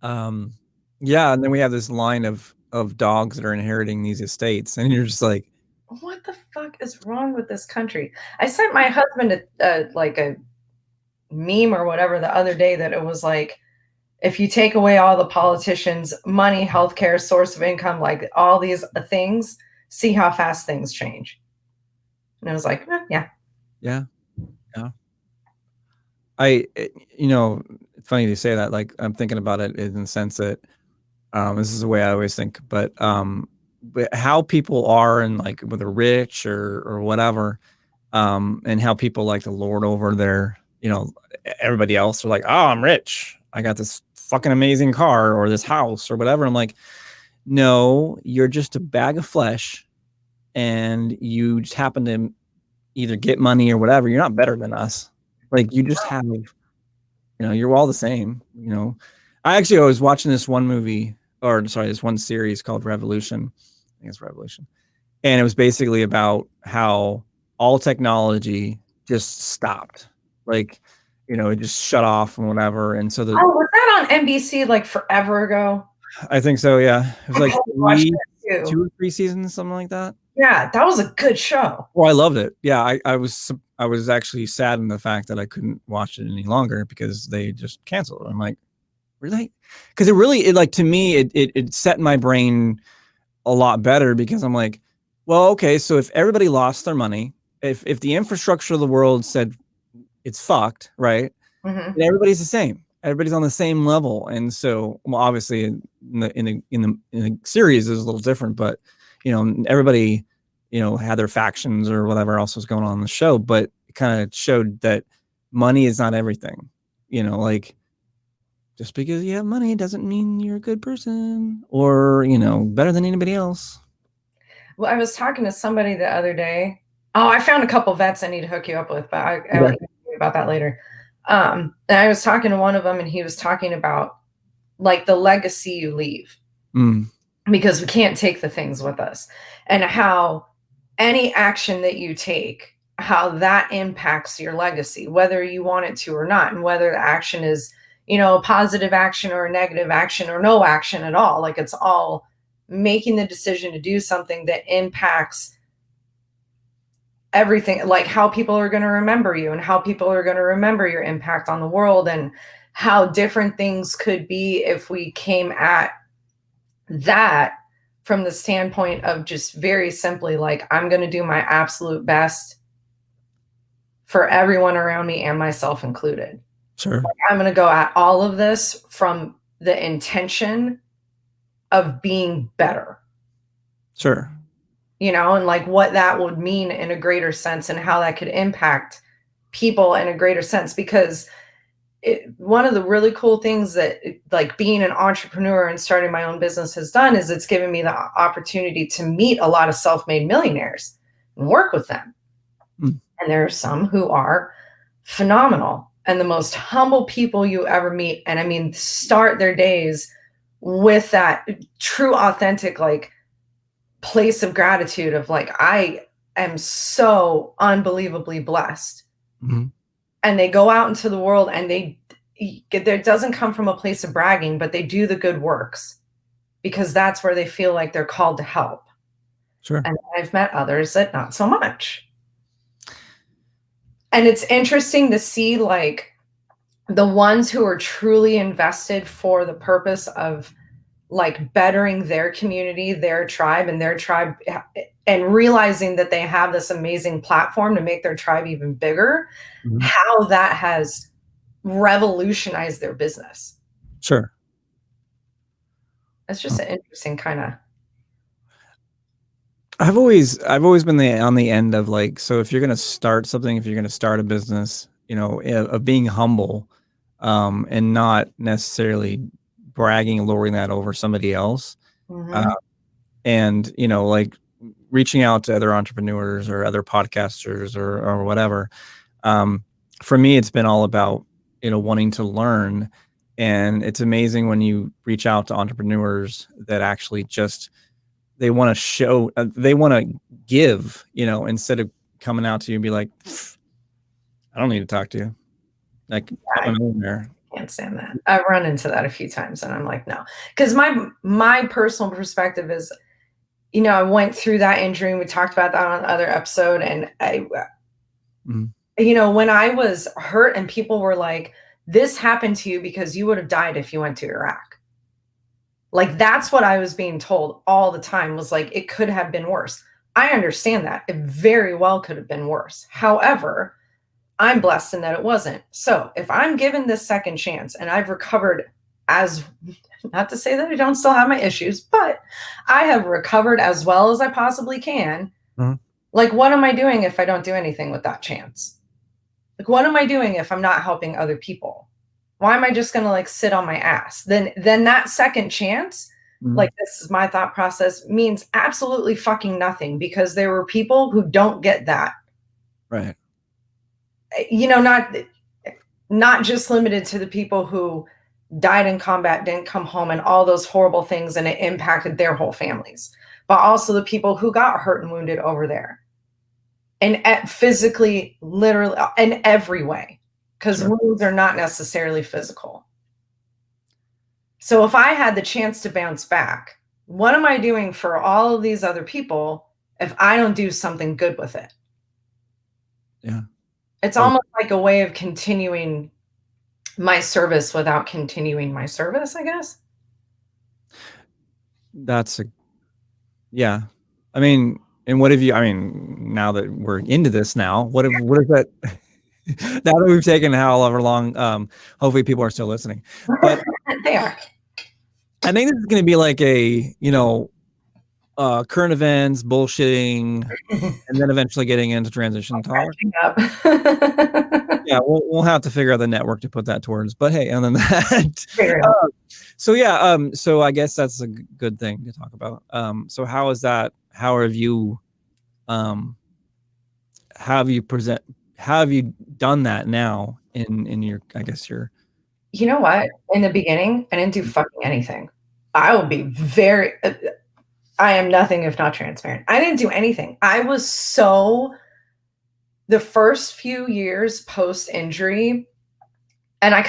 Yeah, and then we have this line of dogs that are inheriting these estates, and you're just like, what the fuck is wrong with this country? I sent my husband like a meme or whatever the other day that it was like, if you take away all the politicians' money, healthcare, source of income, like all these things, see how fast things change. And I was like, yeah. It's funny to say that. Like, I'm thinking about it in the sense that this is the way I always think, but how people are, and like whether rich or whatever, and how people like to lord over their, everybody else are like, oh, I'm rich, I got this fucking amazing car or this house or whatever. I'm like, no, you're just a bag of flesh, and you just happen to either get money or whatever. You're not better than us. Like, you just have, you're all the same. I was watching this one movie, this one series called Revolution. I think it's Revolution. And it was basically about how all technology just stopped. Like, it just shut off and whatever. And so was that on NBC like forever ago? I think so, yeah. It was like 2 or 3 seasons, something like that. Yeah, that was a good show. Well, I loved it. Yeah, I was actually sad in the fact that I couldn't watch it any longer because they just canceled it. I'm like, really? Because to me, it set my brain a lot better, because I'm like, well, okay, so if everybody lost their money, if the infrastructure of the world said it's fucked, right? Mm-hmm. And everybody's the same. Everybody's on the same level. And so, well, obviously in the series is a little different, but everybody, had their factions or whatever else was going on in the show, but it kind of showed that money is not everything. Like, just because you have money doesn't mean you're a good person or, better than anybody else. Well, I was talking to somebody the other day. Oh, I found a couple vets I need to hook you up with, but I'll tell you about that later. And I was talking to one of them, and he was talking about like the legacy you leave, because we can't take the things with us, and how any action that you take, how that impacts your legacy, whether you want it to or not, and whether the action is, a positive action or a negative action or no action at all. Like, it's all making the decision to do something that impacts everything, like how people are going to remember you and how people are going to remember your impact on the world, and how different things could be if we came at that from the standpoint of just very simply like, I'm going to do my absolute best for everyone around me and myself included. Sure. Like, I'm going to go at all of this from the intention of being better. Sure. You know, and like what that would mean in a greater sense and how that could impact people in a greater sense. Because one of the really cool things that like being an entrepreneur and starting my own business has done is it's given me the opportunity to meet a lot of self-made millionaires and work with them. And there are some who are phenomenal and the most humble people you ever meet. And I mean, start their days with that true, authentic, like place of gratitude of like, I am so unbelievably blessed. Mm-hmm. And they go out into the world and it doesn't come from a place of bragging, but they do the good works because that's where they feel like they're called to help. Sure. And I've met others that not so much. And it's interesting to see like the ones who are truly invested for the purpose of like bettering their community, their tribe, and realizing that they have this amazing platform to make their tribe even bigger, how that has revolutionized their business. Sure. It's just an interesting kind of. I've always been on the end of like, so if you're going to start something, if you're going to start a business, you know, of being humble, and not necessarily bragging and lowering that over somebody else. And, you know, like reaching out to other entrepreneurs or other podcasters or whatever. For me, it's been all about, you know, wanting to learn. And it's amazing when you reach out to entrepreneurs that actually just, they want to show, they want to give, you know, instead of coming out to you and be like, I don't need to talk to you. Like, I'm in there. Can't stand that. I've run into that a few times and I'm like, no, because my personal perspective is, you know, I went through that injury and we talked about that on another episode. And you know, when I was hurt and people were like, this happened to you because you would have died if you went to Iraq. Like, that's what I was being told all the time, was like, it could have been worse. I understand that. It very well could have been worse. However, I'm blessed in that it wasn't. So if I'm given this second chance and I've recovered, as not to say that I don't still have my issues, but I have recovered as well as I possibly can. Like, what am I doing if I don't do anything with that chance? Like, what am I doing if I'm not helping other people? Why am I just going to like sit on my ass? Then that second chance, like, this is my thought process, means absolutely fucking nothing, because there were people who don't get that. Right. You know, not just limited to the people who died in combat, didn't come home, and all those horrible things, and it impacted their whole families, but also the people who got hurt and wounded over there, and physically, literally, in every way, because wounds are not necessarily physical. So if I had the chance to bounce back, what am I doing for all of these other people if I don't do something good with it? Yeah. It's almost like a way of continuing my service without continuing my service, I guess. Yeah. I mean, and what have you, I mean, now that we're into this now, what is that? Now that we've taken however long, hopefully people are still listening, but they are. I think this is going to be like a, you know, current events, bullshitting, and then eventually getting into transition talk. Yeah, we'll have to figure out the network to put that towards. But hey, other than that, so I guess that's a good thing to talk about. So how is that? How have you done that now in your, I guess your. You know what? In the beginning, I didn't do fucking anything. I will be very. I am nothing if not transparent. I didn't do anything. I was the first few years post injury, and I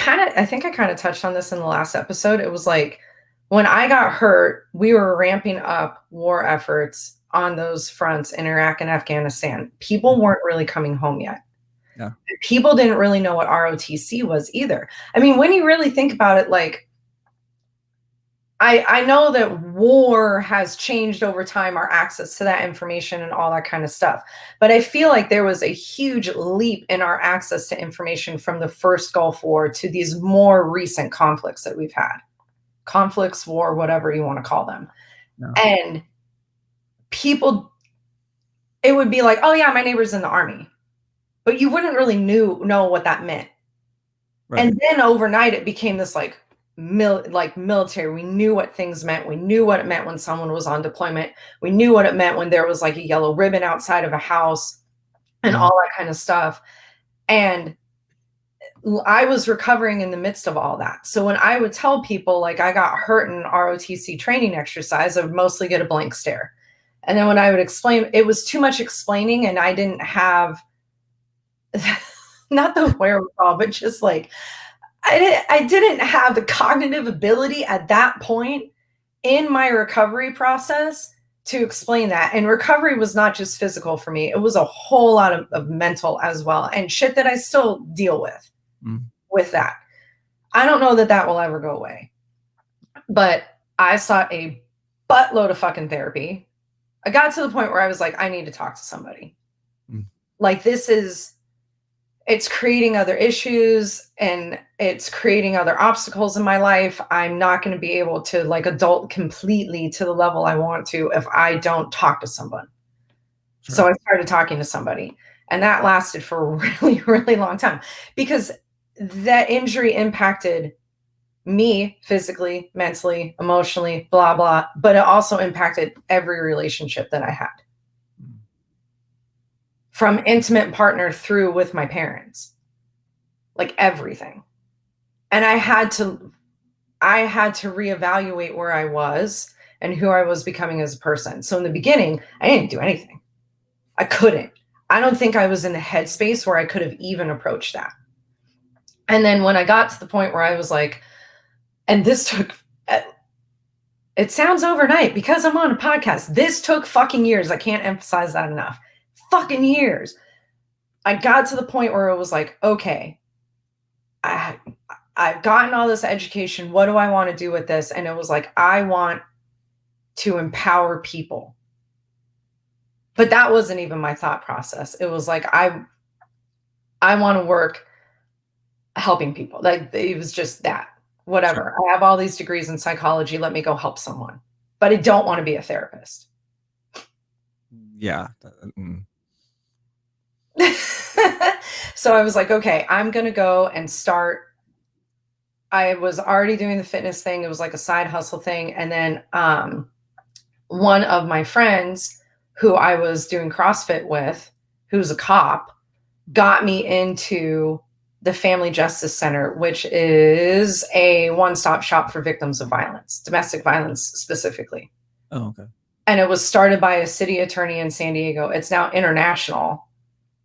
think I kind of touched on this in the last episode. It was like, when I got hurt, we were ramping up war efforts on those fronts in Iraq and Afghanistan. People weren't really coming home yet. Yeah. People didn't really know what ROTC was either. I mean, when you really think about it, like, I know that war has changed over time, our access to that information and all that kind of stuff. But I feel like there was a huge leap in our access to information from the first Gulf War to these more recent conflicts that we've had. Conflicts, war, whatever you want to call them. No. And people, it would be like, oh yeah, my neighbor's in the army. But you wouldn't really know what that meant. Right. And then overnight it became this like military. We knew what things meant. We knew what it meant when someone was on deployment. We knew what it meant when there was like a yellow ribbon outside of a house and all that kind of stuff. And I was recovering in the midst of all that. So when I would tell people like I got hurt in ROTC training exercise, I would mostly get a blank stare. And then when I would explain, it was too much explaining, and I didn't have not the wherewithal, but just like I didn't have the cognitive ability at that point in my recovery process to explain that. And recovery was not just physical for me. It was a whole lot of mental as well, and shit that I still deal with that. I don't know that that will ever go away, but I sought a buttload of fucking therapy. I got to the point where I was like, I need to talk to somebody. Like it's creating other issues and it's creating other obstacles in my life. I'm not going to be able to like adult completely to the level I want to if I don't talk to someone. Sure. So I started talking to somebody, and that lasted for a really, really long time because that injury impacted me physically, mentally, emotionally, blah, blah, but it also impacted every relationship that I had. From intimate partner through with my parents, like everything. And I had to reevaluate where I was and who I was becoming as a person. So in the beginning, I didn't do anything. I couldn't. I don't think I was in the headspace where I could have even approached that. And then when I got to the point where I was like, and this took, it sounds overnight because I'm on a podcast. This took fucking years. I can't emphasize that enough. Fucking years. I got to the point where it was like, okay, I've gotten all this education. What do I want to do with this? And it was like, I want to empower people. But that wasn't even my thought process. It was like, I want to work helping people. Like it was just that, whatever. Sure. I have all these degrees in psychology. Let me go help someone. But I don't want to be a therapist. Yeah. So I was like, okay, I'm going to go and start. I was already doing the fitness thing. It was like a side hustle thing. And then one of my friends who I was doing CrossFit with, who's a cop, got me into the Family Justice Center, which is a one-stop shop for victims of violence, domestic violence specifically. Oh, okay. And it was started by a city attorney in San Diego. It's now international.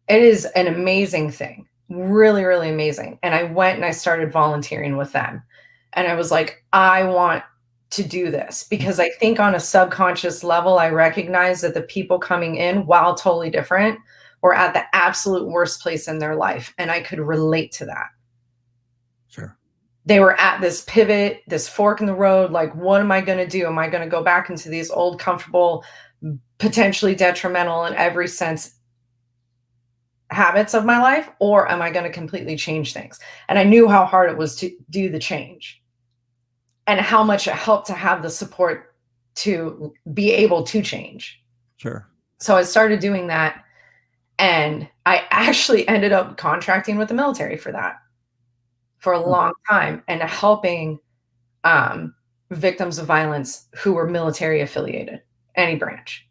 It is an amazing thing. Really, really amazing. And I went and I started volunteering with them. And I was like, I want to do this because I think on a subconscious level, I recognize that the people coming in, while totally different, were at the absolute worst place in their life. And I could relate to that. Sure. They were at this pivot, this fork in the road. Like, what am I going to do? Am I going to go back into these old, comfortable, potentially detrimental in every sense habits of my life? Or am I going to completely change things? And I knew how hard it was to do the change and how much it helped to have the support to be able to change. Sure. So I started doing that. And I actually ended up contracting with the military for that for a long time and helping victims of violence who were military affiliated, any branch.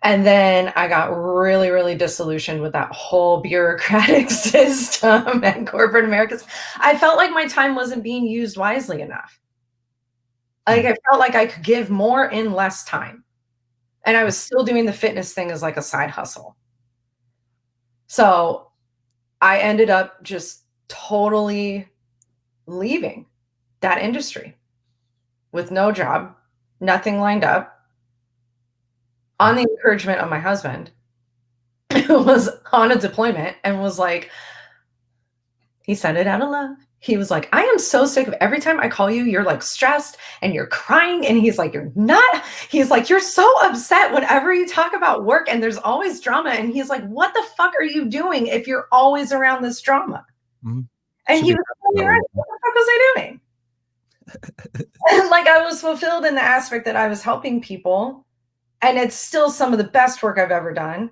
And then I got really, really disillusioned with that whole bureaucratic system and corporate Americans. I felt like my time wasn't being used wisely enough. Like I felt like I could give more in less time. And I was still doing the fitness thing as like a side hustle. So I ended up just totally leaving that industry with no job, nothing lined up, on the encouragement of my husband, who was on a deployment and was like, he said it out of love. He was like, I am so sick of every time I call you, you're like stressed and you're crying. And he's like, you're not. He's like, you're so upset whenever you talk about work and there's always drama. And he's like, what the fuck are you doing if you're always around this drama? Mm-hmm. And he was totally right. What the fuck was I doing? And like, I was fulfilled in the aspect that I was helping people. And it's still some of the best work I've ever done.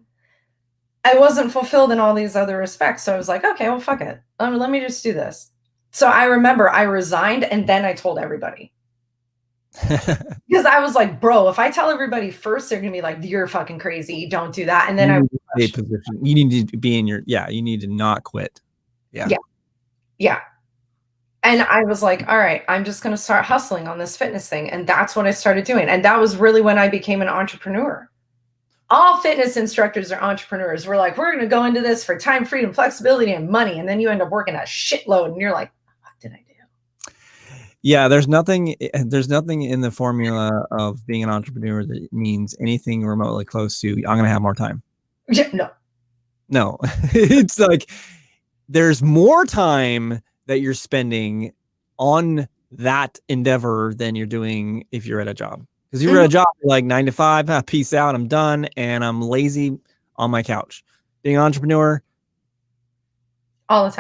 I wasn't fulfilled in all these other respects. So I was like, okay, well, fuck it. Let me just do this. So I remember I resigned and then I told everybody. Because I was like, bro, if I tell everybody first, they're going to be like, you're fucking crazy. Don't do that. And then you need to be in your, you need to not quit. Yeah. And I was like, all right, I'm just going to start hustling on this fitness thing. And that's what I started doing. And that was really when I became an entrepreneur. All fitness instructors are entrepreneurs. We're like, we're going to go into this for time, freedom, flexibility, and money. And then you end up working a shitload and you're like, what did I do? Yeah, there's nothing in the formula of being an entrepreneur that means anything remotely close to, I'm going to have more time. Yeah, no. It's like, there's more time that you're spending on that endeavor than you're doing if you're at a job. Because you're at a job like 9 to 5, peace out, I'm done, and I'm lazy on my couch. Being an entrepreneur, all the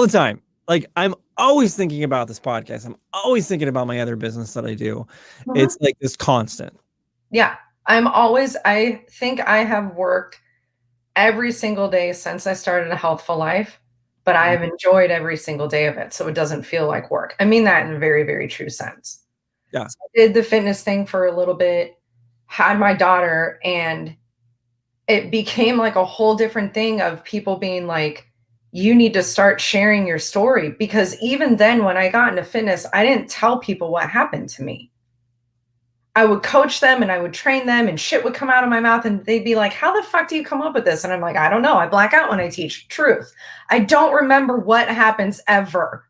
time. Like, I'm always thinking about this podcast. I'm always thinking about my other business that I do. Mm-hmm. It's like this constant. Yeah, I think I have worked every single day since I started A Healthful Life, but I have enjoyed every single day of it. So it doesn't feel like work. I mean that in a very, very true sense. Yeah. So I did the fitness thing for a little bit, had my daughter, and it became like a whole different thing of people being like, you need to start sharing your story. Because even then, when I got into fitness, I didn't tell people what happened to me. I would coach them and I would train them and shit would come out of my mouth and they'd be like, how the fuck do you come up with this? And I'm like, I don't know. I black out when I teach. Truth. I don't remember what happens ever.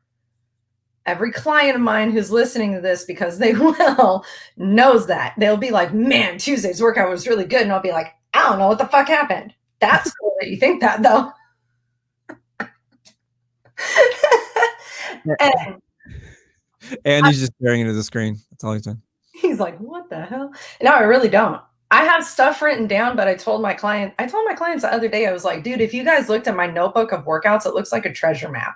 Every client of mine who's listening to this, because they will, knows that. They'll be like, man, Tuesday's workout was really good. And I'll be like, I don't know what the fuck happened. That's cool that you think that, though. And he's just staring into the screen. That's all he's doing. He's like, what the hell? No, I really don't. I have stuff written down, but I told my clients the other day, I was like, dude, if you guys looked at my notebook of workouts, it looks like a treasure map.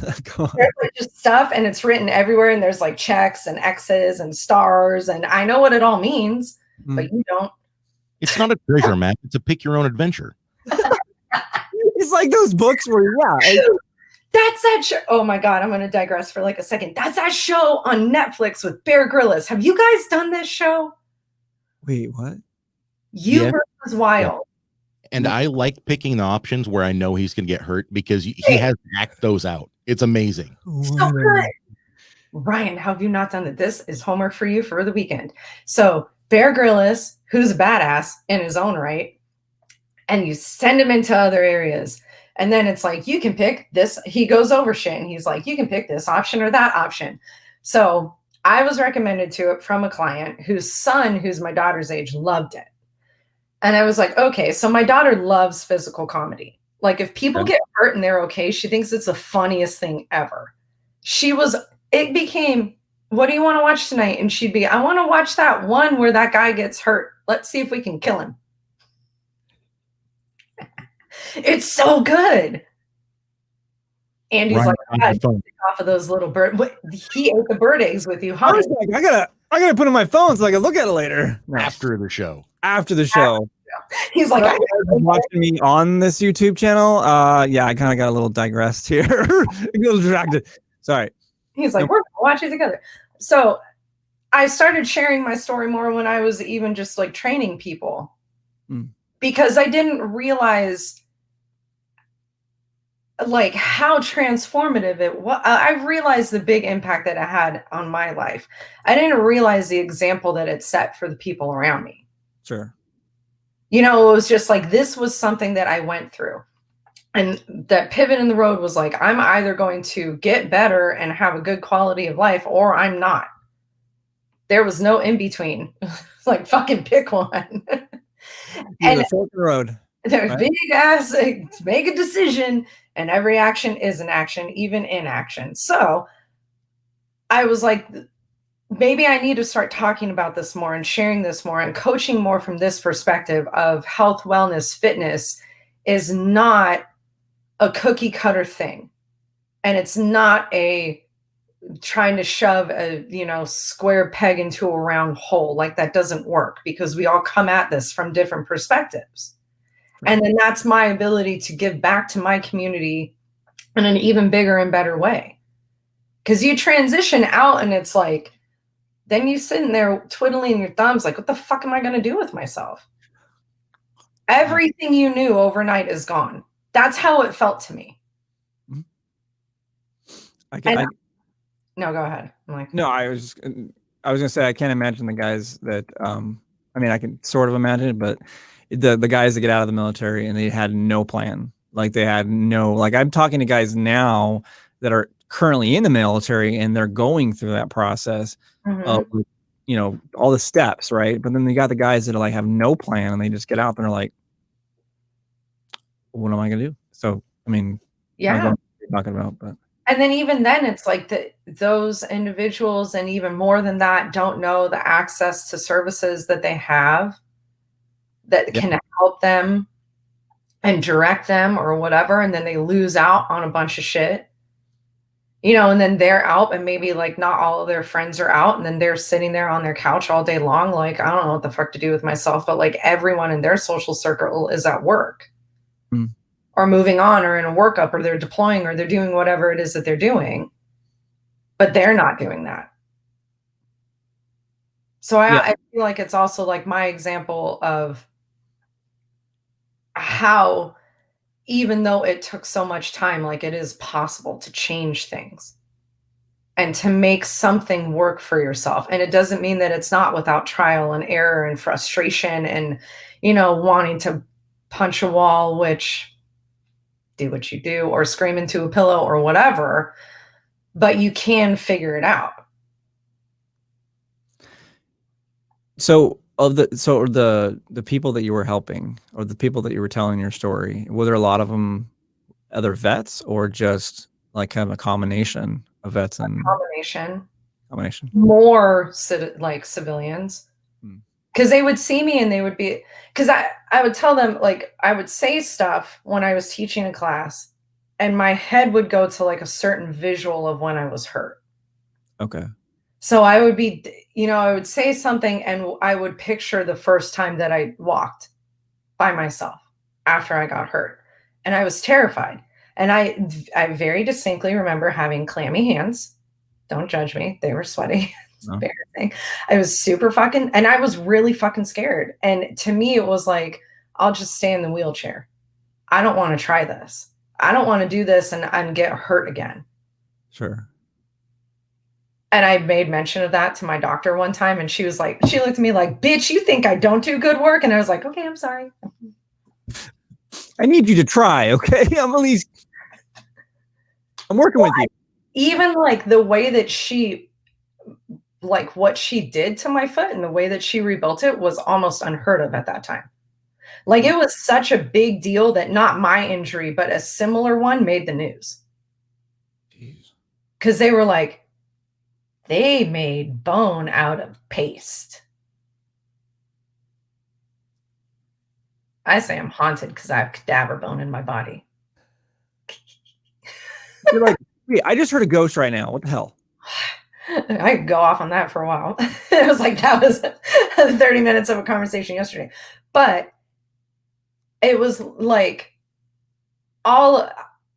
There's like just stuff and it's written everywhere and there's like checks and X's and stars and I know what it all means, but you don't. It's not a treasure map. It's a pick your own adventure. It's like those books where, that's that show. Oh my God, I'm going to digress for like a second. That's that show on Netflix with Bear Grylls. Have you guys done this show? Wait, what? You versus Wild. And I like picking the options where I know he's going to get hurt because he has to act those out. It's amazing. So good. Ryan, how have you not done it? This is homework for you for the weekend. So Bear Grylls, who's a badass in his own right, and you send him into other areas. And then it's like, you can pick this. He goes over shit and he's like, you can pick this option or that option. So I was recommended to it from a client whose son, who's my daughter's age, loved it. And I was like, okay, so my daughter loves physical comedy. Like if people get hurt and they're okay, she thinks it's the funniest thing ever. It became, what do you want to watch tonight? And she'd be, I want to watch that one where that guy gets hurt. Let's see if we can kill him. It's so good. Andy's Ryan, like, God, off of those little bird. He ate the bird eggs with you, huh? I was like, I gotta put in my phone so I can look at it later. After the show. He's like, watching me on this YouTube channel. Yeah, I kind of got a little digressed here. A little distracted. Sorry. He's like, we're gonna watch it together. So I started sharing my story more when I was even just like training people because I didn't realize like how transformative it was. I realized the big impact that it had on my life. I didn't realize the example that it set for the people around me. Sure. You know, it was just like, this was something that I went through. And that pivot in the road was like, I'm either going to get better and have a good quality of life or I'm not. There was no in between. Like, fucking pick one. And the fork in the road. There's Right. big ass, make a decision, and every action is an action, even inaction. So I was like, maybe I need to start talking about this more and sharing this more and coaching more from this perspective of health, wellness, fitness is not a cookie cutter thing. And it's not a trying to shove a, square peg into a round hole. Like that doesn't work because we all come at this from different perspectives. And then that's my ability to give back to my community in an even bigger and better way. Because you transition out and it's like, then you sitting there twiddling your thumbs like, what the fuck am I going to do with myself? Everything you knew overnight is gone. That's how it felt to me. No, go ahead. I'm like, no, I was gonna say I can't imagine the guys that I mean I can sort of imagine it, but the guys that get out of the military and they had no plan. Like they had no, like I'm talking to guys now that are currently in the military and they're going through that process of all the steps, right? But then you got the guys that are like have no plan and they just get out and they're like, what am I gonna do? So I mean, yeah, I don't know what you're talking about, but and then even then it's like those individuals and even more than that don't know the access to services that they have that can help them and direct them or whatever, and then they lose out on a bunch of shit, and then they're out and maybe like not all of their friends are out, and then they're sitting there on their couch all day long like, I don't know what the fuck to do with myself, but like everyone in their social circle is at work or moving on or in a workup or they're deploying or they're doing whatever it is that they're doing, but they're not doing that. So I feel like it's also like my example of how, even though it took so much time, like it is possible to change things and to make something work for yourself. And it doesn't mean that it's not without trial and error and frustration and, wanting to punch a wall, which do what you do, or scream into a pillow or whatever, but you can figure it out. So the people that you were helping or the people that you were telling your story, were there a lot of them other vets or just like kind of a combination of vets and combination? More like civilians. Because they would see me and they would be, because I would tell them, like, I would say stuff when I was teaching a class and my head would go to like a certain visual of when I was hurt. Okay. So I would be, I would say something and I would picture the first time that I walked by myself after I got hurt. And I was terrified. And I very distinctly remember having clammy hands. Don't judge me. They were sweaty. Embarrassing. I was super fucking, and I was really fucking scared. And to me, it was like, I'll just stay in the wheelchair. I don't want to try this. I don't want to do this and get hurt again. Sure. And I made mention of that to my doctor one time. And she was like, she looked at me like, bitch, you think I don't do good work? And I was like, okay, I'm sorry. I need you to try. Okay. I'm working with you. Even like the way that what she did to my foot and the way that she rebuilt it was almost unheard of at that time. Like it was such a big deal that not my injury, but a similar one made the news. Because they were like, they made bone out of paste. I say I'm haunted because I have cadaver bone in my body. You're like, hey, I just heard a ghost right now. What the hell? I could go off on that for a while. It was like, that was 30 minutes of a conversation yesterday. But it was like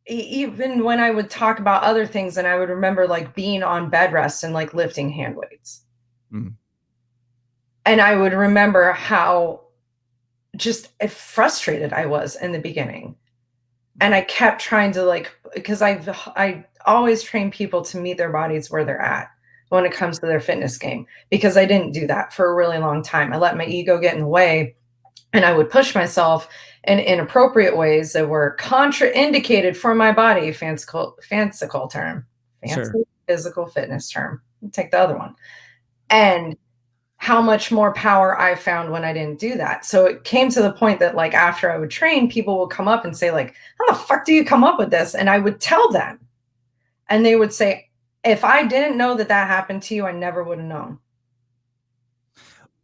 even when I would talk about other things and I would remember like being on bed rest and like lifting hand weights. And I would remember how just frustrated I was in the beginning. And I kept trying to like, because I always train people to meet their bodies where they're at when it comes to their fitness game, because I didn't do that for a really long time. I let my ego get in the way and I would push myself in inappropriate ways that were contraindicated for my body. Fanciful term, fancy physical fitness term. Take the other one. And how much more power I found when I didn't do that. So it came to the point that like after I would train, people would come up and say like, how the fuck do you come up with this? And I would tell them, and they would say, if I didn't know that that happened to you, I never would have known.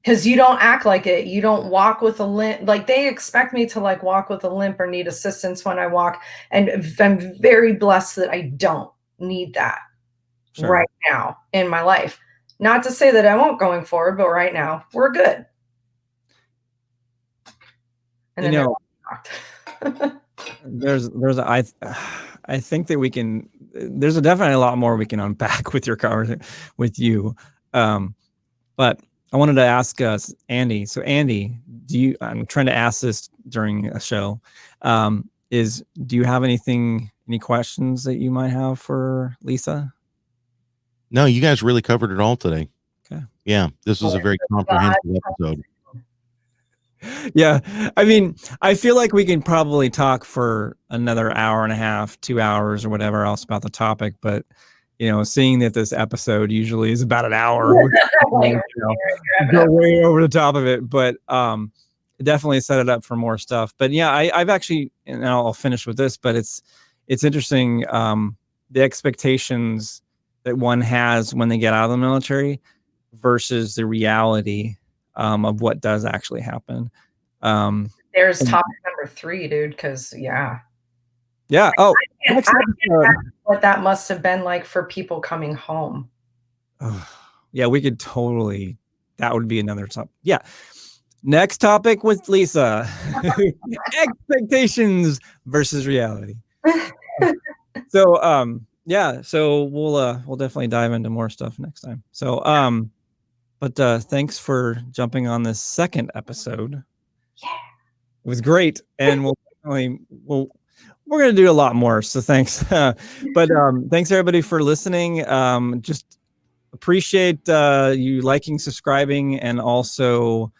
Because you don't act like it. You don't walk with a limp. Like they expect me to like walk with a limp or need assistance when I walk. And I'm very blessed that I don't need that right now in my life. Not to say that I won't going forward, but right now we're good. And then I think that we can, there's definitely a lot more we can unpack with your conversation with you. But I wanted to ask Andy. So Andy, I'm trying to ask this during a show, do you have any questions that you might have for Lisa? No, you guys really covered it all today. Okay. Yeah, this was a very comprehensive episode. Yeah, I mean, I feel like we can probably talk for another hour and a half, 2 hours or whatever else about the topic, but you know, seeing that this episode usually is about an hour, go way over the top of it, but definitely set it up for more stuff. But yeah, I've actually, and I'll finish with this, but it's interesting, the expectations that one has when they get out of the military versus the reality of what does actually happen. There's topic number 3, dude, because yeah. Oh, I can't what that must have been like for people coming home. Yeah, we could totally, that would be another topic. Yeah. Next topic with Lisa. Expectations versus reality. So yeah, so we'll definitely dive into more stuff next time. So but thanks for jumping on this second episode. Yeah. It was great, and we're going to do a lot more, so thanks. But thanks everybody for listening. Just appreciate you liking, subscribing, and also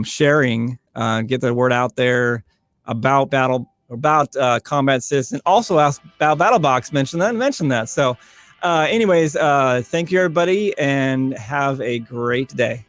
sharing. Get the word out there about Combat Sys, and also ask about BattleBox. Mention that. So anyways, thank you everybody, and have a great day.